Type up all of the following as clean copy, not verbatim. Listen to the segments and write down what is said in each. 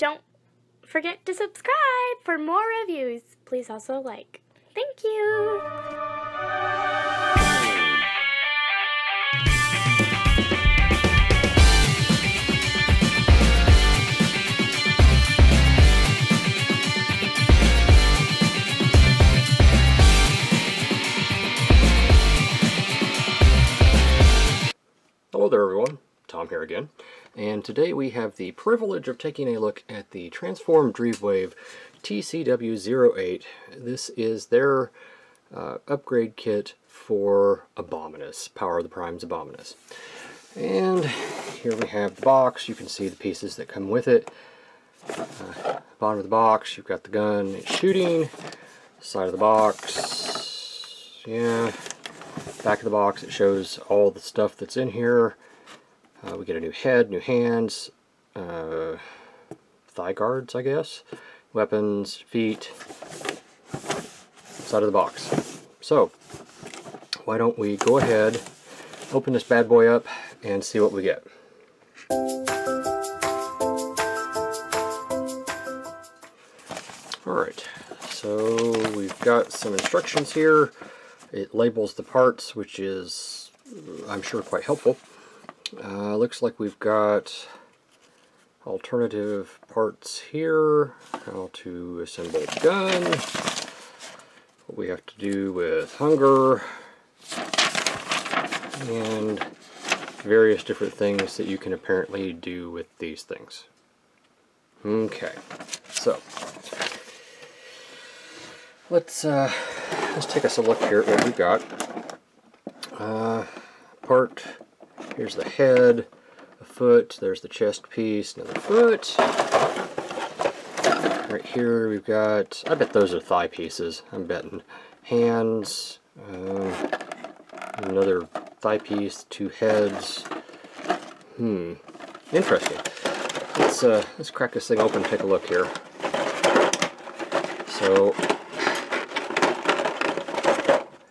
don't forget to subscribe for more reviews. Please also like. Thank you. Hello there everyone, Tom here again, and today we have the privilege of taking a look at the Transform Dreamwave TCW 08. This is their upgrade kit for Abominus, Power of the Prime's Abominus. And here we have the box. You can see the pieces that come with it. Bottom of the box, you've got the gun, it's shooting. Side of the box, yeah. Back of the box, it shows all the stuff that's in here. We get a new head, new hands, thigh guards, I guess, weapons, feet, side of the box. So, why don't we go ahead, open this bad boy up, and see what we get. Alright, so we've got some instructions here. It labels the parts, which is, I'm sure, quite helpful. Looks like we've got alternative parts here, how to assemble the gun, what we have to do with hunger, and various different things that you can apparently do with these things. Okay, so let's take us a look here at what we've got. Here's the head, the foot, there's the chest piece, another foot. Right here we've got, I bet those are thigh pieces, I'm betting. Hands, another thigh piece, two heads. Interesting. Let's crack this thing open and take a look here. So,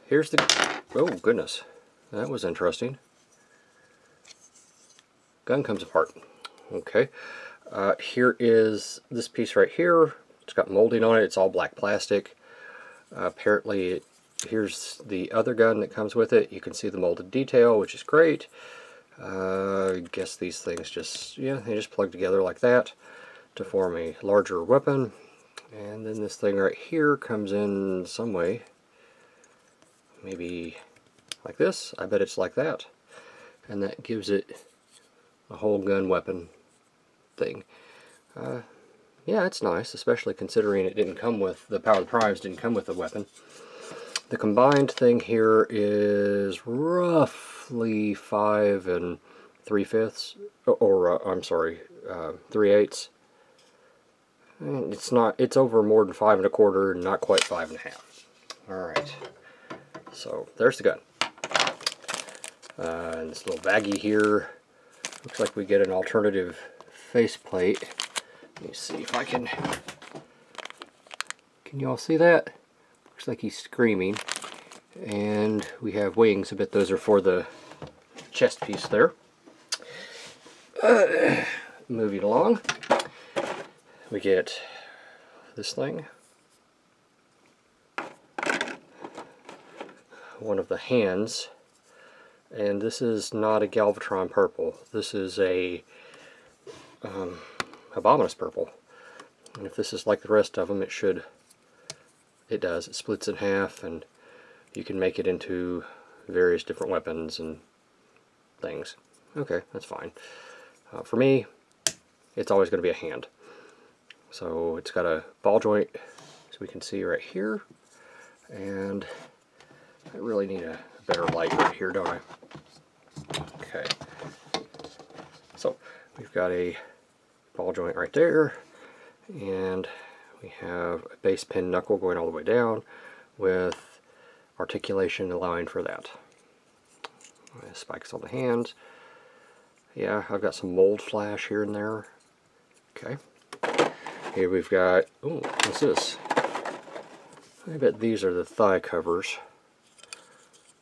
here's the, oh goodness, that was interesting. Gun comes apart. Okay. Here is this piece right here. It's got molding on it. It's all black plastic. Apparently, here's the other gun that comes with it. You can see the molded detail, which is great. I guess these things just, yeah, they just plug together like that to form a larger weapon. And then this thing right here comes in some way. Maybe like this. I bet it's like that. And that gives it a whole gun weapon thing. Yeah, it's nice, especially considering it didn't come with, the Power of the Primes didn't come with a weapon. The combined thing here is roughly 5 3/5, or I'm sorry, 3/8. And it's over more than 5 1/4, and not quite 5 1/2. Alright, so there's the gun. And this little baggie here, looks like we get an alternative faceplate. Let me see if I can you all see that? Looks like he's screaming. And we have wings. I bet those are for the chest piece there. Moving along, we get this thing. One of the hands. And this is not a Galvatron purple. This is a Abominus purple. And if this is like the rest of them, it does. It splits in half, and you can make it into various different weapons and things. Okay, that's fine. For me, it's always going to be a hand. So it's got a ball joint, as we can see right here. And I really need a better light right here, don't I? Okay. So we've got a ball joint right there, and we have a base pin knuckle going all the way down with articulation allowing for that. Spikes on the hands. Yeah, I've got some mold flash here and there. Okay. Here we've got, oh, what's this? I bet these are the thigh covers.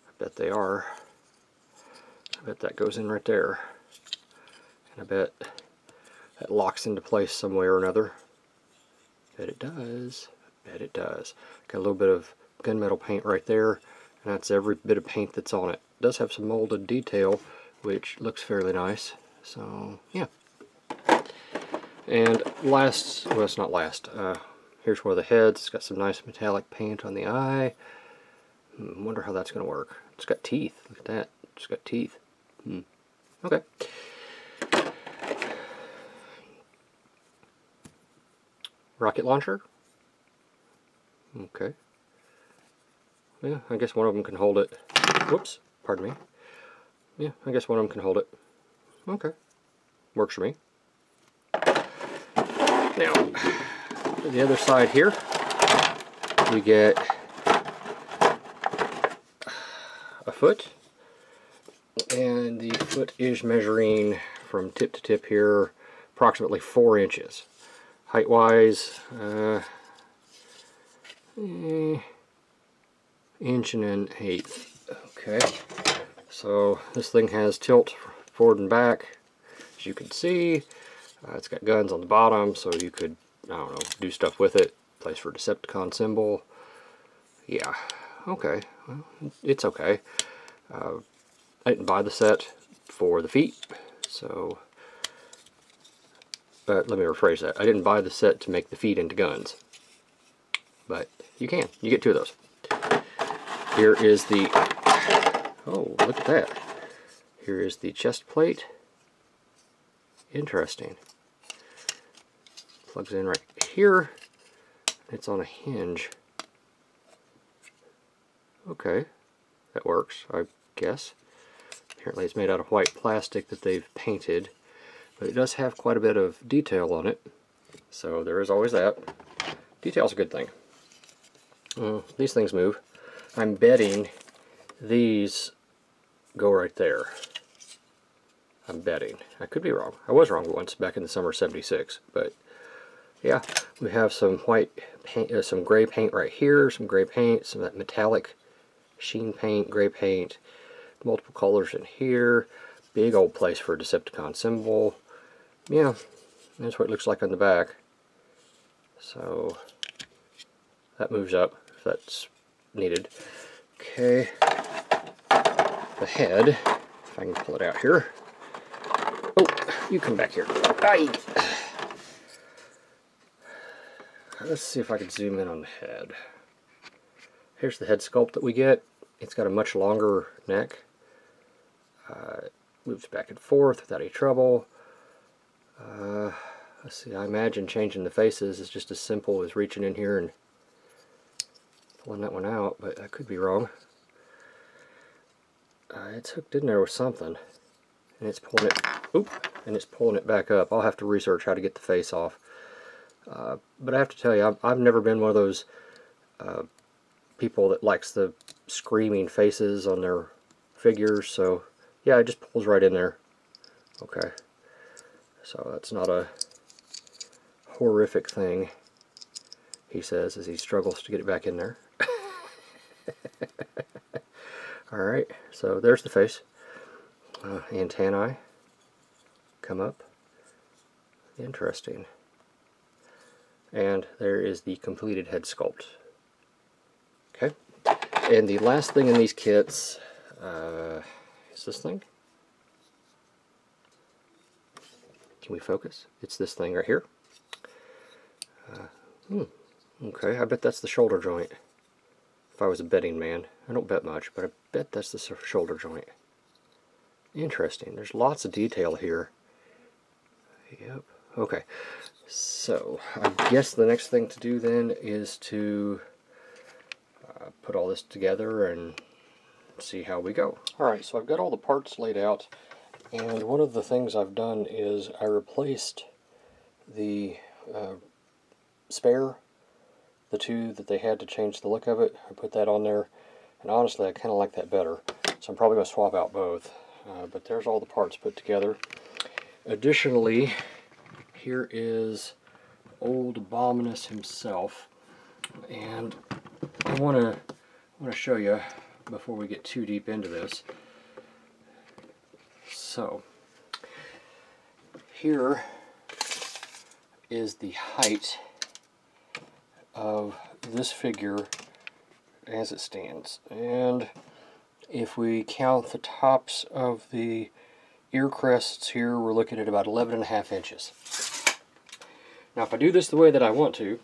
I bet they are. I bet that goes in right there. And I bet that locks into place some way or another. Bet it does. Bet it does. Got a little bit of gunmetal paint right there, and that's every bit of paint that's on it. It does have some molded detail, which looks fairly nice. So, yeah. And last, well, it's not last. Here's one of the heads. It's got some nice metallic paint on the eye. Wonder how that's going to work. It's got teeth. Look at that. It's got teeth. Okay. Rocket launcher. Okay. Yeah, I guess one of them can hold it. Whoops, pardon me. Yeah, I guess one of them can hold it. Okay. Works for me. Now, the other side here, we get a foot. And the foot is measuring from tip to tip here approximately 4 inches. Height-wise, inch and an eighth. Okay, so this thing has tilt forward and back, as you can see. It's got guns on the bottom, so you could, I don't know, do stuff with it. Place for a Decepticon symbol. Yeah, okay, well, it's okay. I didn't buy the set for the feet, so let me rephrase that. I didn't buy the set to make the feet into guns, but you can. You get 2 of those. Here is the, oh, look at that. Here is the chest plate. Interesting. Plugs in right here. It's on a hinge. Okay, that works, I guess. Apparently it's made out of white plastic that they've painted, but it does have quite a bit of detail on it, so there is always that. Detail's a good thing. These things move. I'm betting these go right there. I'm betting. I could be wrong. I was wrong once back in the summer of '76, but yeah, we have some white paint, some gray paint right here, some gray paint, some of that metallic sheen paint, gray paint, multiple colors in here, big old place for a Decepticon symbol. Yeah, that's what it looks like on the back. So that moves up if that's needed. Okay, the head, if I can pull it out here. Oh, you come back here. Aye. Let's see if I can zoom in on the head. Here's the head sculpt that we get. It's got a much longer neck. Moves back and forth without any trouble. Let's see, I imagine changing the faces is just as simple as reaching in here and pulling that one out, but I could be wrong. It's hooked in there with something, and it's pulling it. Oop, and it's pulling it back up. I'll have to research how to get the face off. But I have to tell you, I've never been one of those people that likes the screaming faces on their figures, so yeah, it just pulls right in there. Okay, so that's not a horrific thing, he says as he struggles to get it back in there. Alright, so there's the face. Antennae come up. Interesting. And there is the completed head sculpt. Okay, and the last thing in these kits is this thing. Can we focus? It's this thing right here. Okay, I bet that's the shoulder joint. If I was a betting man, I don't bet much, but I bet that's the shoulder joint. Interesting. There's lots of detail here. Yep. Okay. So I guess the next thing to do then is to put all this together and see how we go. Alright, so I've got all the parts laid out, and one of the things I've done is I replaced the spare, the two that they had to change the look of it. I put that on there, and honestly I kind of like that better, so I'm probably going to swap out both. But there's all the parts put together. Additionally, here is old Abominus himself, and I want to show you before we get too deep into this. So here is the height of this figure as it stands. And if we count the tops of the ear crests here, we're looking at about 11.5 inches. Now if I do this the way that I want to,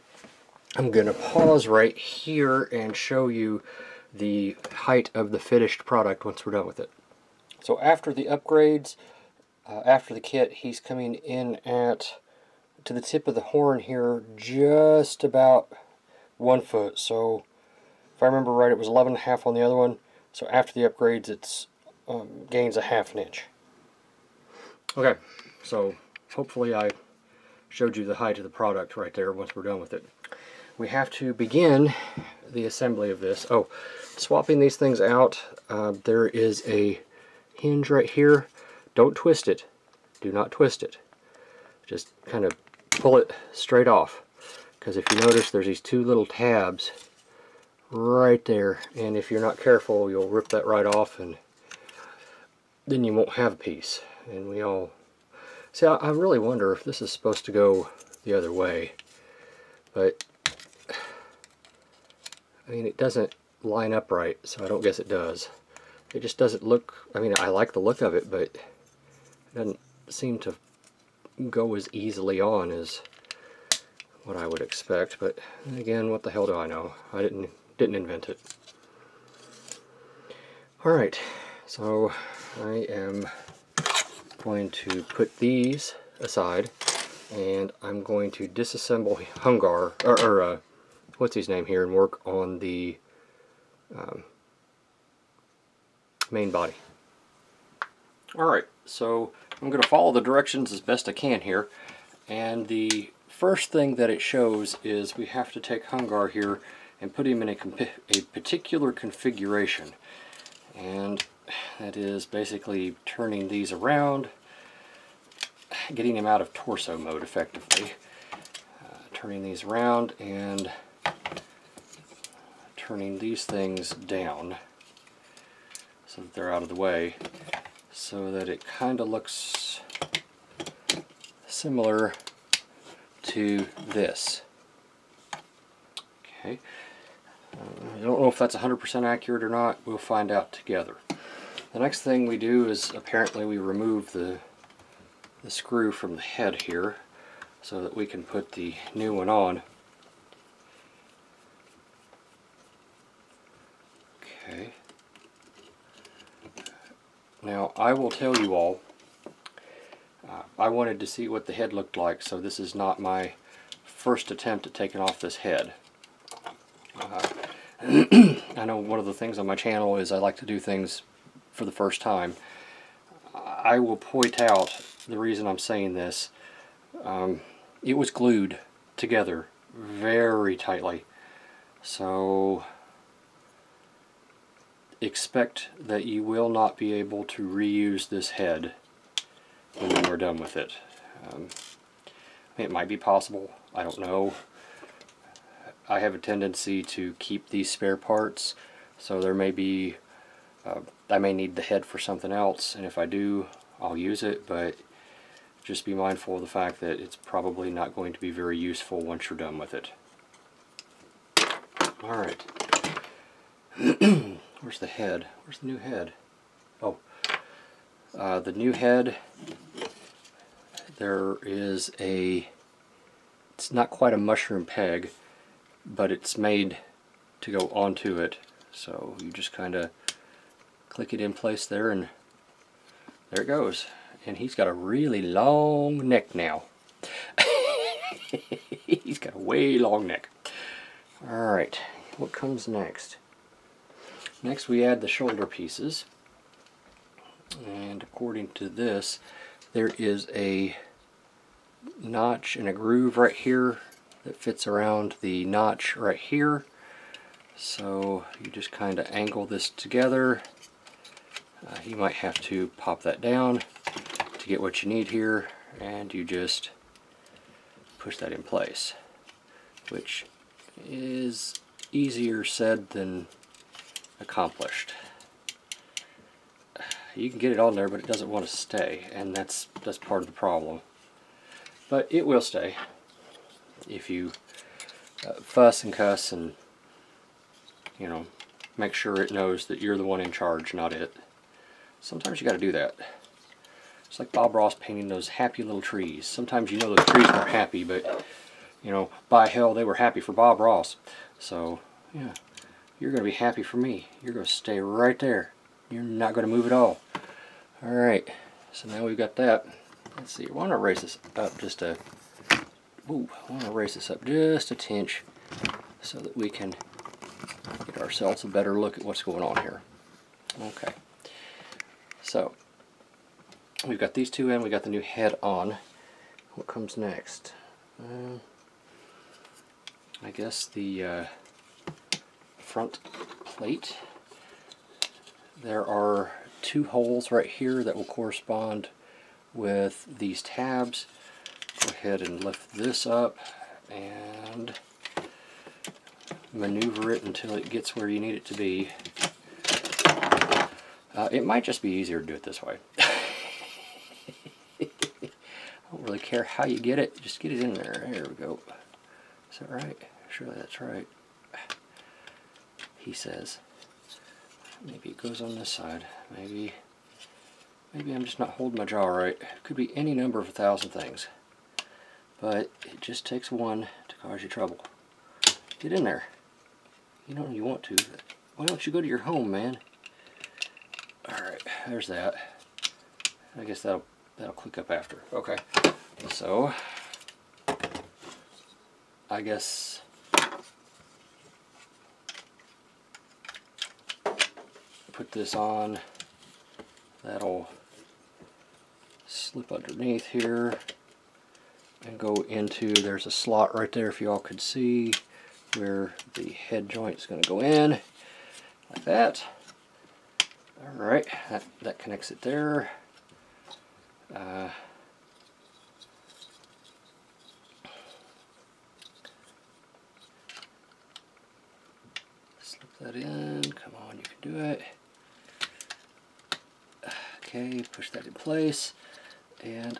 I'm going to pause right here and show you the height of the finished product once we're done with it. So after the upgrades, after the kit, he's coming in at, to the tip of the horn here, just about 1 foot. So if I remember right, it was 11.5 on the other one. So after the upgrades, it's gains 1/2 inch. Okay, so hopefully I showed you the height of the product right there once we're done with it. We have to begin the assembly of this. Oh, swapping these things out, there is a hinge right here. Don't twist it. Do not twist it. Just kind of pull it straight off. Because if you notice, there's these 2 little tabs right there. And if you're not careful, you'll rip that right off, and then you won't have a piece. And we all... See, I really wonder if this is supposed to go the other way. But, I mean, it doesn't line up right, so I don't guess it does. It just doesn't look... I mean, I like the look of it, but it doesn't seem to go as easily on as what I would expect. But again, what the hell do I know? I didn't invent it. Alright, so I am going to put these aside, and I'm going to disassemble Hungar, or what's his name here, and work on the main body. Alright, so I'm going to follow the directions as best I can here, and the first thing that it shows is we have to take Hungar here and put him in a particular configuration, and that is basically turning these around, getting him out of torso mode effectively, turning these around and turning these things down so that they're out of the way, so that it kind of looks similar to this. Okay, I don't know if that's 100% accurate or not. We'll find out together. The next thing we do is apparently we remove the screw from the head here so that we can put the new one on. Okay. Now I will tell you all, I wanted to see what the head looked like, so this is not my first attempt at taking off this head. I know one of the things on my channel is I like to do things for the first time. I will point out the reason I'm saying this. It was glued together very tightly, so expect that you will not be able to reuse this head when we're done with it. It might be possible, I don't know. I have a tendency to keep these spare parts, so there may be, I may need the head for something else, and if I do, I'll use it, but just be mindful of the fact that it's probably not going to be very useful once you're done with it. Alright. Where's the head? Where's the new head? Oh. The new head, there is a, it's not quite a mushroom peg, but it's made to go onto it. So you just kind of click it in place there, and there it goes. And he's got a really long neck now. He's got a way long neck. Alright, what comes next? Next we add the shoulder pieces. And according to this, there is a notch and a groove right here that fits around the notch right here. So you just kind of angle this together. You might have to pop that down to get what you need here, and you just push that in place, which is easier said than accomplished. You can get it on there, but it doesn't want to stay, and that's part of the problem. But it will stay. if you fuss and cuss and, you know, make sure it knows that you're the one in charge, not it. Sometimes you got to do that. It's like Bob Ross painting those happy little trees. Sometimes you know those trees weren't happy, but, you know, by hell, they were happy for Bob Ross. So, yeah, you're going to be happy for me. You're going to stay right there. You're not going to move at all. Alright, so now we've got that. Let's see, I want to raise this up just a... Ooh, I want to raise this up just a tinch so that we can get ourselves a better look at what's going on here. Okay, so we've got these two in, we got the new head on. What comes next? I guess the front plate. There are two holes right here that will correspond with these tabs. Go ahead and lift this up and maneuver it until it gets where you need it to be. It might just be easier to do it this way. I don't really care how you get it, just get it in there. There we go. Is that right? Surely that's right. He says. Maybe it goes on this side. Maybe I'm just not holding my jaw right. It could be any number of 1,000 things. But it just takes one to cause you trouble. Get in there. You know you want to. Why don't you go to your home, man? Alright, there's that. I guess that'll click up after. Okay. So I guess put this on. That'll slip underneath here and go into, there's a slot right there if you all could see where the head joint is going to go in, like that. Alright, that connects it there. Slip that in, come on, you can do it. Okay, push that in place and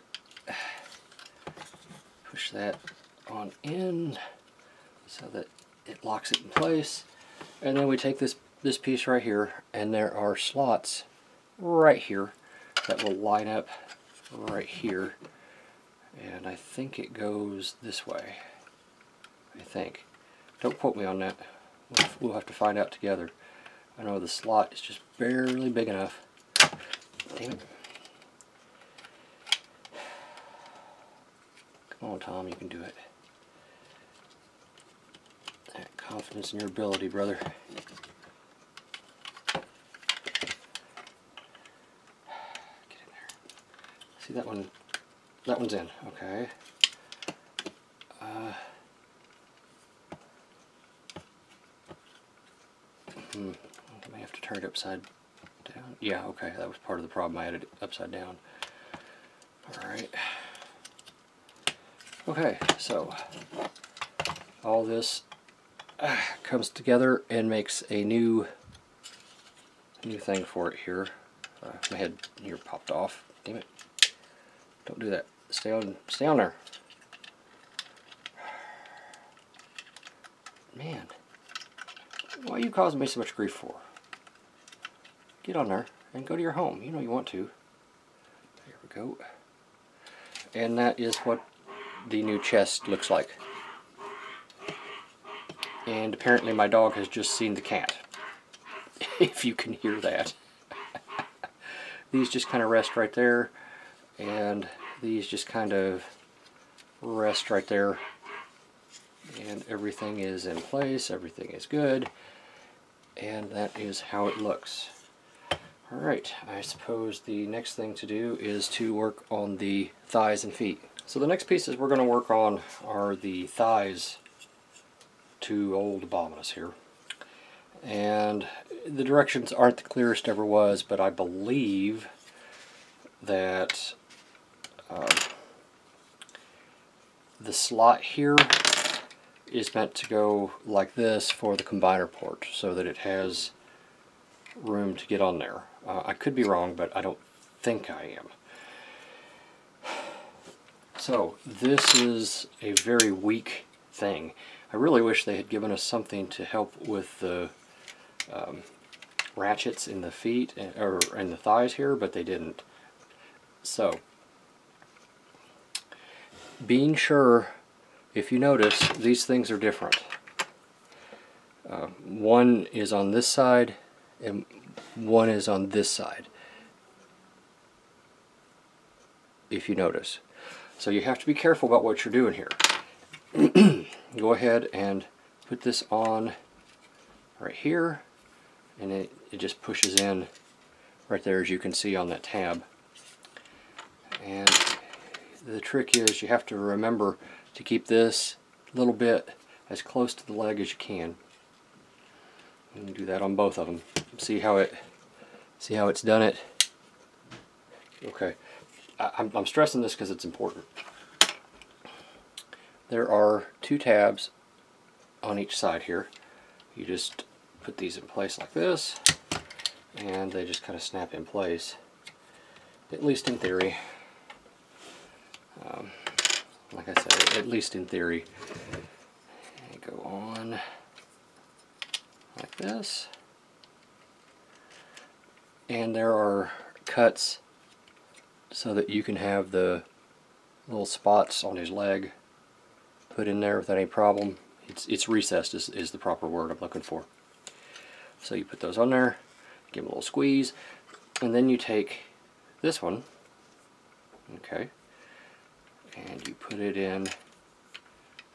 push that on in so that it locks it in place. And then we take this piece right here, and there are slots right here that will line up right here. And I think it goes this way. I think. Don't quote me on that. We'll have to find out together. I know the slot is just barely big enough. Damn it. Come on, Tom, you can do it. Confidence in your ability, brother. Get in there. See that one? That one's in. Okay. I may have to turn it upside down. Yeah, okay, that was part of the problem. I had it upside down. Alright. Okay, so all this comes together and makes a new thing for it here. My head here popped off. Damn it. Don't do that. Stay on there. Man. Why are you causing me so much grief for? Get on there and go to your home. You know you want to. There we go. And that is what the new chest looks like. And apparently my dog has just seen the cat. If you can hear that. These just kind of rest right there. And these just kind of rest right there. And everything is in place. Everything is good. And that is how it looks. Alright, I suppose the next thing to do is to work on the thighs and feet. So the next pieces we're going to work on are the thighs to old Abominus here. And the directions aren't the clearest ever was, but I believe that the slot here is meant to go like this for the combiner port, so that it has room to get on there. I could be wrong, but I don't think I am. So this is a very weak thing. I really wish they had given us something to help with the ratchets in the feet or in the thighs here, but they didn't. So, being sure, if you notice, these things are different. One is on this side and one is on this side, if you notice. So you have to be careful about what you're doing here. Go ahead and put this on right here, and it just pushes in right there, as you can see on that tab. And the trick is you have to remember to keep this little bit as close to the leg as you can. And do that on both of them. See how it's done it? Okay. I'm stressing this because it's important. There are 2 tabs on each side here. You just put these in place like this, and they just kind of snap in place, at least in theory. Like I said, at least in theory. And go on like this. And there are cuts so that you can have the little spots on his leg put in there without any problem. It's recessed is the proper word I'm looking for. So you put those on there, give them a little squeeze, and then you take this one, okay, and you put it in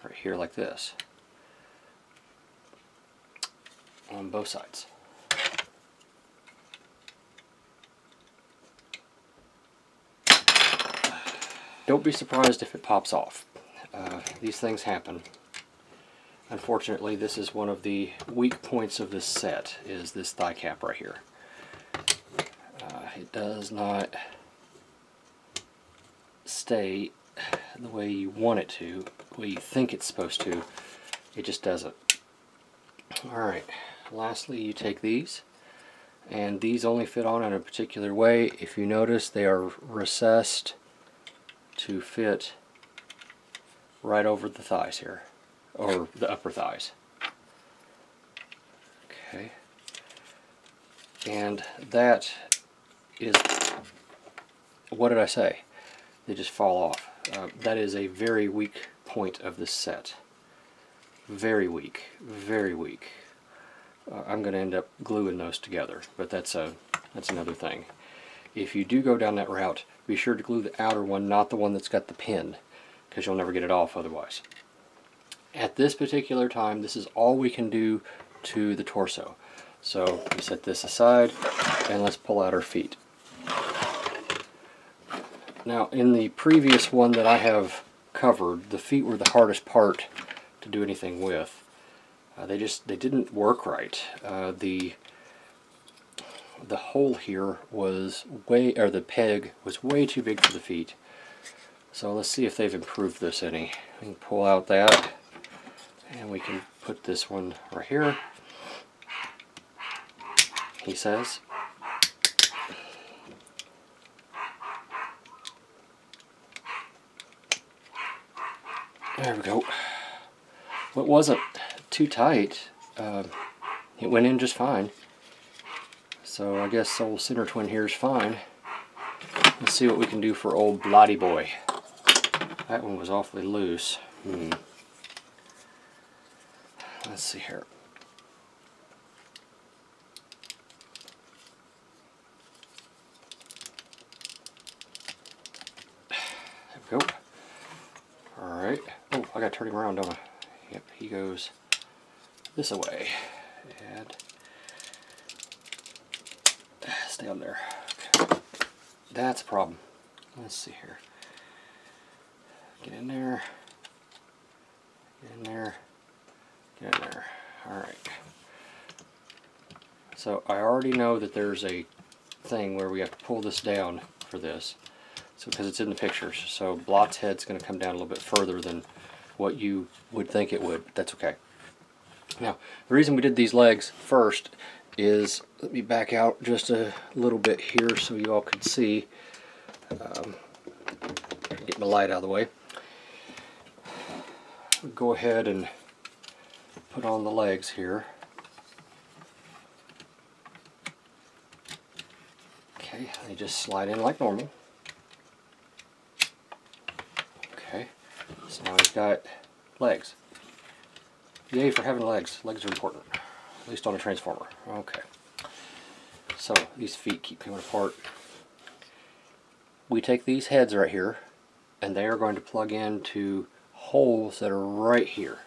right here like this on both sides. Don't be surprised if it pops off. These things happen. Unfortunately, this is one of the weak points of this set, is this thigh cap right here. It does not stay the way you want it to, the way you think it's supposed to. It just doesn't. Alright, lastly you take these, and these only fit on in a particular way. If you notice, they are recessed to fit right over the thighs here, or the upper thighs. Okay, and that is, what did I say? They just fall off. That is a very weak point of this set. Very weak, very weak. I'm going to end up gluing those together, but that's another thing. If you do go down that route, be sure to glue the outer one, not the one that's got the pin, because you'll never get it off otherwise. At this particular time, this is all we can do to the torso. So we set this aside, and let's pull out our feet. Now, in the previous one that I have covered, the feet were the hardest part to do anything with. They didn't work right. The hole here was the peg was way too big for the feet. So let's see if they've improved this any. We can pull out that, and we can put this one right here, he says. There we go. Well, it wasn't too tight. It went in just fine. So I guess old center twin here is fine. Let's see what we can do for old Bloody Boy. That one was awfully loose. Let's see here. There we go. Alright. Oh, I gotta turn him around, don't I? Yep, he goes this way. And stay on there. Okay. That's a problem. Let's see here. Get in there. Get in there. Get in there. Alright. So I already know that there's a thing where we have to pull this down for this. So because it's in the pictures. So Blot's head's going to come down a little bit further than what you would think it would. But that's okay. Now, the reason we did these legs first is, let me back out just a little bit here so you all could see. Get my light out of the way. we'll go ahead and put on the legs here. Okay, they just slide in like normal. Okay, so now we've got legs. Yay for having legs. Legs are important, at least on a transformer. Okay, so these feet keep coming apart. We take these heads right here, and they are going to plug into holes that are right here.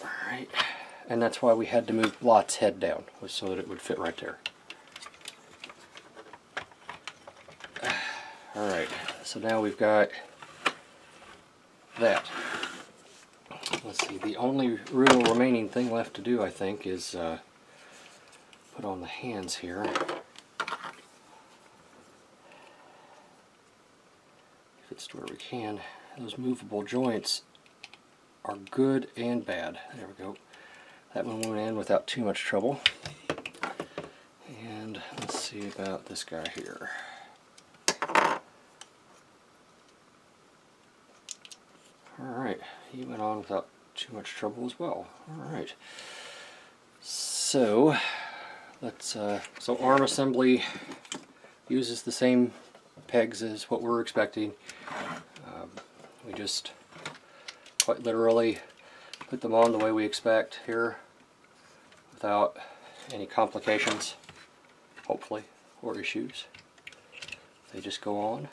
Alright, and that's why we had to move Lot's head down, was so that it would fit right there. Alright, so now we've got that. Let's see, the only real remaining thing left to do, I think, is put on the hands here. If it's to where we can. Those movable joints are good and bad. There we go. That one went in without too much trouble. And let's see about this guy here. Alright, he went on without too much trouble as well. Alright. So let's so arm assembly uses the same pegs as what we're expecting. We just quite literally put them on the way we expect here without any complications, hopefully, or issues. They just go on,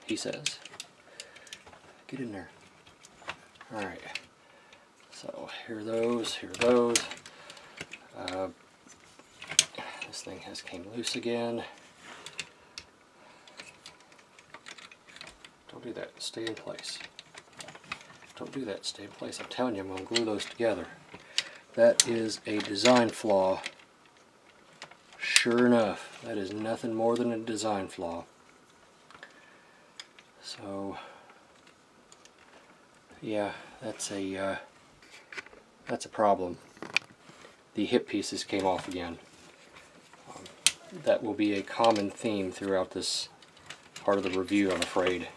he says. Get in there. Alright, so here are those, here are those. This thing has came loose again. Don't do that, stay in place. Don't do that, stay in place. I'm telling you, I'm going to glue those together. That is a design flaw. Sure enough, that is nothing more than a design flaw. So, yeah, that's a problem. The hip pieces came off again. That will be a common theme throughout this part of the review, I'm afraid.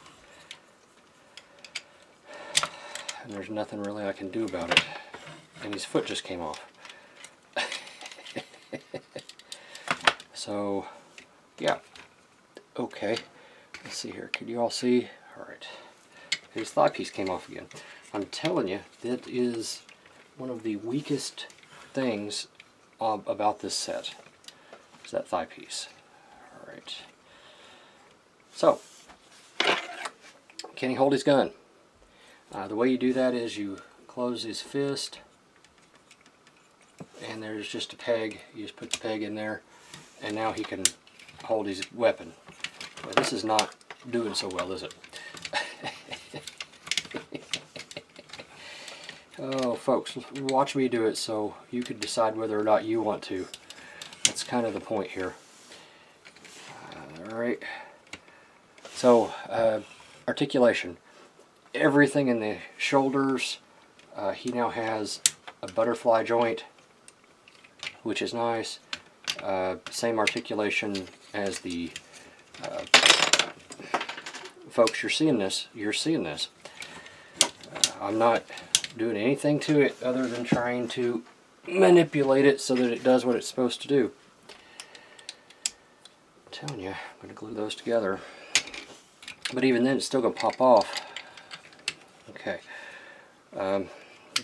And there's nothing really I can do about it. And his foot just came off. So, yeah. Okay. Let's see here. Can you all see? Alright. His thigh piece came off again. I'm telling you, that is one of the weakest things about this set. Is that thigh piece. Alright. So, can he hold his gun? The way you do that is you close his fist, and there's just a peg. You just put the peg in there, and now he can hold his weapon. But this is not doing so well, is it? Oh, folks, watch me do it so you can decide whether or not you want to. That's kind of the point here. Alright. So, articulation. Everything in the shoulders, he now has a butterfly joint, which is nice. Same articulation as the folks, you're seeing this. I'm not doing anything to it other than trying to manipulate it so that it does what it's supposed to do. I'm telling you, I'm going to glue those together. But even then, it's still going to pop off. Okay.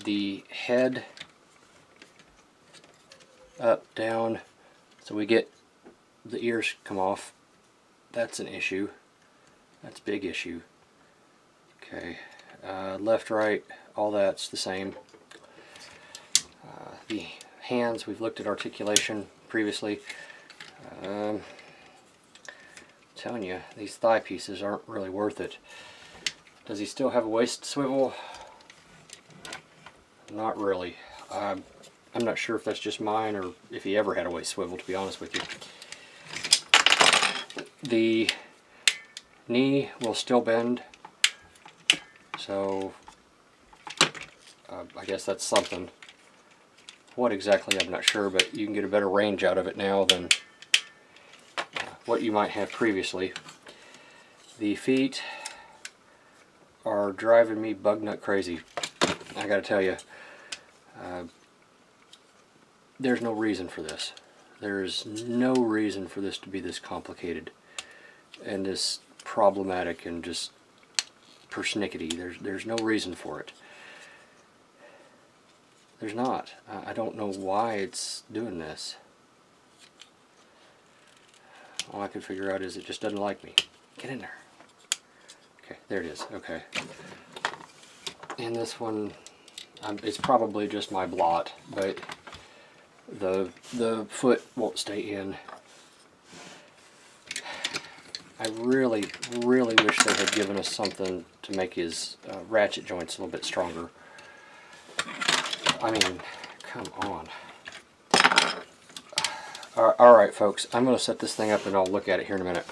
The head up, down, so we get the ears come off. That's an issue. That's a big issue. Okay. Left, right, all that's the same. The hands, we've looked at articulation previously. Telling you, these thigh pieces aren't really worth it. Does he still have a waist swivel? Not really. I'm not sure if that's just mine or if he ever had a waist swivel, to be honest with you. The knee will still bend, so I guess that's something. What exactly, I'm not sure, but you can get a better range out of it now than what you might have previously. The feet are driving me bug nut crazy. I gotta tell you, there's no reason for this. There's no reason for this to be this complicated and this problematic and just persnickety. There's no reason for it. There's not. I don't know why it's doing this. All I can figure out is it just doesn't like me. Get in there. Okay, there it is. Okay. And this one, it's probably just my blot, but the foot won't stay in. I really, really wish they had given us something to make his ratchet joints a little bit stronger. I mean, come on. Alright folks, I'm going to set this thing up and I'll look at it here in a minute.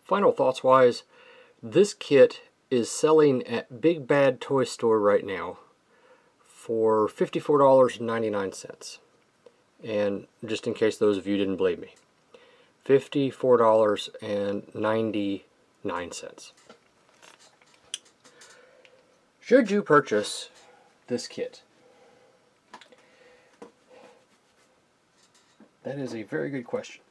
Final thoughts wise, this kit is selling at Big Bad Toy Store right now for $54.99. And just in case those of you didn't believe me, $54.99. Should you purchase this kit? That is a very good question.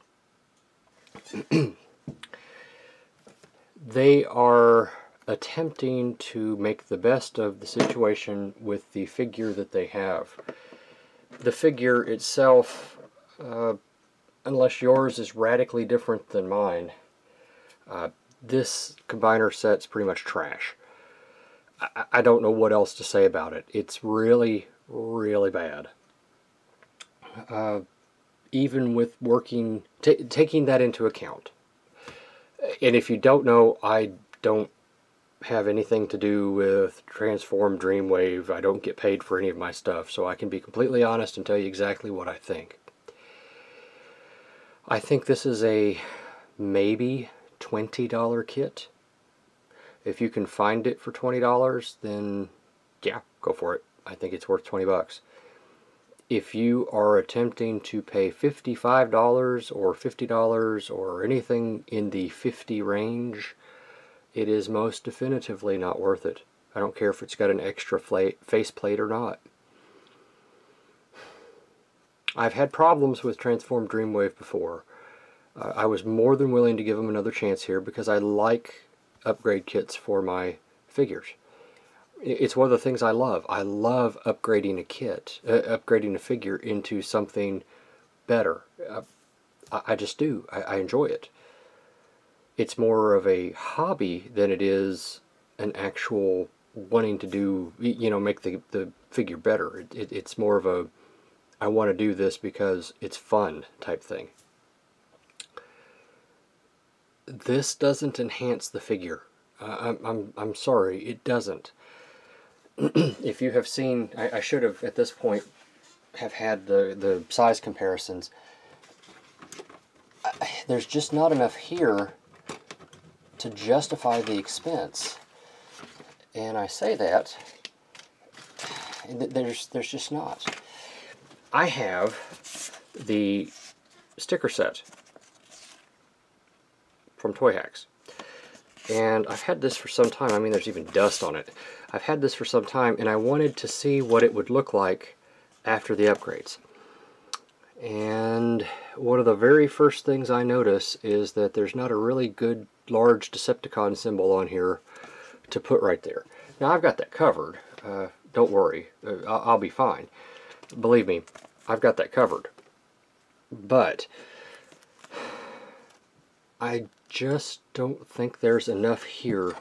They are attempting to make the best of the situation with the figure that they have. The figure itself, unless yours is radically different than mine, this combiner set's pretty much trash. I don't know what else to say about it. It's really, really bad. Even with working, taking that into account. And if you don't know, I don't have anything to do with Transform Dreamwave. I don't get paid for any of my stuff, so I can be completely honest and tell you exactly what I think. I think this is a maybe $20 kit. If you can find it for $20, then yeah, go for it. I think it's worth 20 bucks. If you are attempting to pay $55 or $50 or anything in the 50 range, it is most definitively not worth it. I don't care if it's got an extra faceplate or not. I've had problems with Transform Dreamwave before. I was more than willing to give them another chance here because I like upgrade kits for my figures. It's one of the things I love. I love upgrading a kit, upgrading a figure into something better. I just do. I enjoy it. It's more of a hobby than it is an actual wanting to do, you know, make the figure better. It's more of a, I want to do this because it's fun type thing. This doesn't enhance the figure. I'm sorry, it doesn't. If you have seen, I should have at this point have had the size comparisons. There's just not enough here to justify the expense. And I say that, there's just not. I have the sticker set from Toy Hacks. And I've had this for some time. I mean, there's even dust on it. I've had this for some time, and I wanted to see what it would look like after the upgrades. And one of the very first things I notice is that there's not a really good large Decepticon symbol on here to put right there. Now, I've got that covered. Don't worry. I'll be fine. Believe me, I've got that covered. But I just don't think there's enough here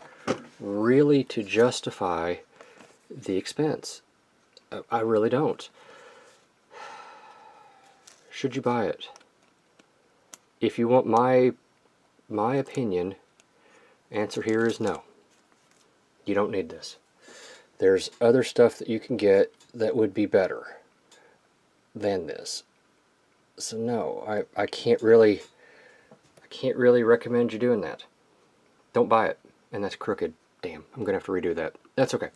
really to justify the expense. I really don't. Should you buy it? If you want my opinion, answer here is no. You don't need this. There's other stuff that you can get that would be better than this. So no, I can't really recommend you doing that. Don't buy it. And that's crooked. Damn, I'm gonna have to redo that. That's okay.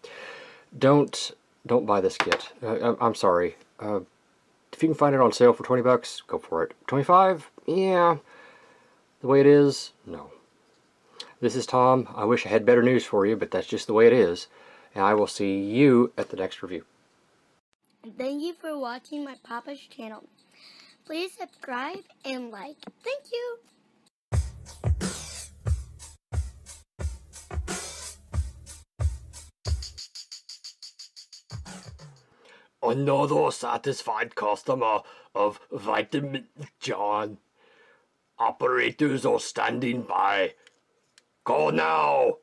Don't buy this kit. I'm sorry. If you can find it on sale for 20 bucks, go for it. 25? Yeah. The way it is, no. This is Tom. I wish I had better news for you, but that's just the way it is. And I will see you at the next review. Thank you for watching my Papa's channel. Please subscribe and like. Thank you. Another satisfied customer of Vitamin John. Operators are standing by. Go now!